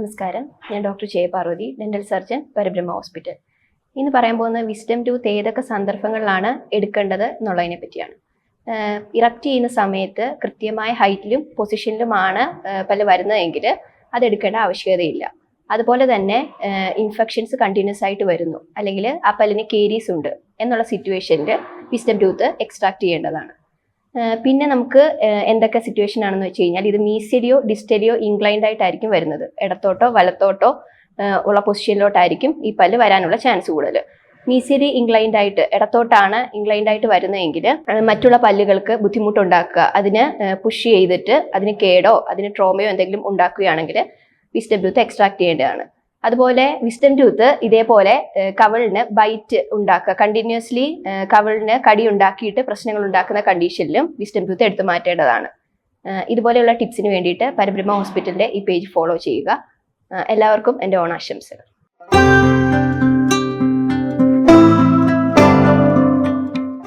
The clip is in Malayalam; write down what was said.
നമസ്കാരം, ഞാൻ ഡോക്ടർ ജയപാർവതി, ഡെന്റൽ സർജൻ, പരബ്രഹ്മ ഹോസ്പിറ്റൽ. ഇന്ന് പറയാൻ പോകുന്ന വിസ്ഡം ടൂത്ത് ഏതൊക്കെ സന്ദർഭങ്ങളിലാണ് എടുക്കേണ്ടത് എന്നുള്ളതിനെ പറ്റിയാണ്. ഇറപ്റ്റ് ചെയ്യുന്ന സമയത്ത് കൃത്യമായ ഹൈറ്റിലും പൊസിഷനിലുമാണ് പല്ല് വരുന്നതെങ്കിൽ അത് എടുക്കേണ്ട ആവശ്യകതയില്ല. അതുപോലെ തന്നെ ഇൻഫെക്ഷൻസ് കണ്ടിന്യൂസ് ആയിട്ട് വരുന്നു, അല്ലെങ്കിൽ ആ പല്ലിന് കേരീസ് ഉണ്ട് എന്നുള്ള സിറ്റുവേഷനിൽ വിസ്ഡം ടൂത്ത് എക്സ്ട്രാക്ട് ചെയ്യേണ്ടതാണ്. പിന്നെ നമുക്ക് എന്തൊക്കെ സിറ്റുവേഷൻ ആണെന്ന് വെച്ച് കഴിഞ്ഞാൽ, ഇത് മീസിയലിയോ ഡിസ്റ്റലിയോ ഇൻക്ലൈൻഡ് ആയിട്ടായിരിക്കും വരുന്നത്. ഇടത്തോട്ടോ വലത്തോട്ടോ ഉള്ള പൊസിഷനിലോട്ടായിരിക്കും ഈ പല്ല് വരാനുള്ള ചാൻസ് കൂടുതൽ. മീസിയലി ഇൻക്ലൈൻഡ് ആയിട്ട് ഇടത്തോട്ടാണ് ഇൻക്ലൈൻഡ് ആയിട്ട് വരുന്നതെങ്കിൽ മറ്റുള്ള പല്ലുകൾക്ക് ബുദ്ധിമുട്ടുണ്ടാക്കുക, അതിന് പുഷ് ചെയ്തിട്ട് അതിന് കേടോ അതിന് ട്രോമയോ എന്തെങ്കിലും ഉണ്ടാക്കുകയാണെങ്കിൽ വിസ്ഡം ടൂത്ത് എക്സ്ട്രാക്ട് ചെയ്യേണ്ടതാണ്. അതുപോലെ വിസ്ഡം ടൂത്ത് ഇതേപോലെ കവിളിന് ബൈറ്റ് ഉണ്ടാക്കുക, കണ്ടിന്യൂസ്ലി കവിളിന് കടി ഉണ്ടാക്കിയിട്ട് പ്രശ്നങ്ങൾ ഉണ്ടാക്കുന്ന കണ്ടീഷനിലും വിസ്ഡം ടൂത്ത് എടുത്തു മാറ്റേണ്ടതാണ്. ഇതുപോലെയുള്ള ടിപ്സിന് വേണ്ടിയിട്ട് പരബ്രഹ്മ ഹോസ്പിറ്റലിന്റെ ഈ പേജ് ഫോളോ ചെയ്യുക. എല്ലാവർക്കും എൻ്റെ ഓണാശംസകൾ.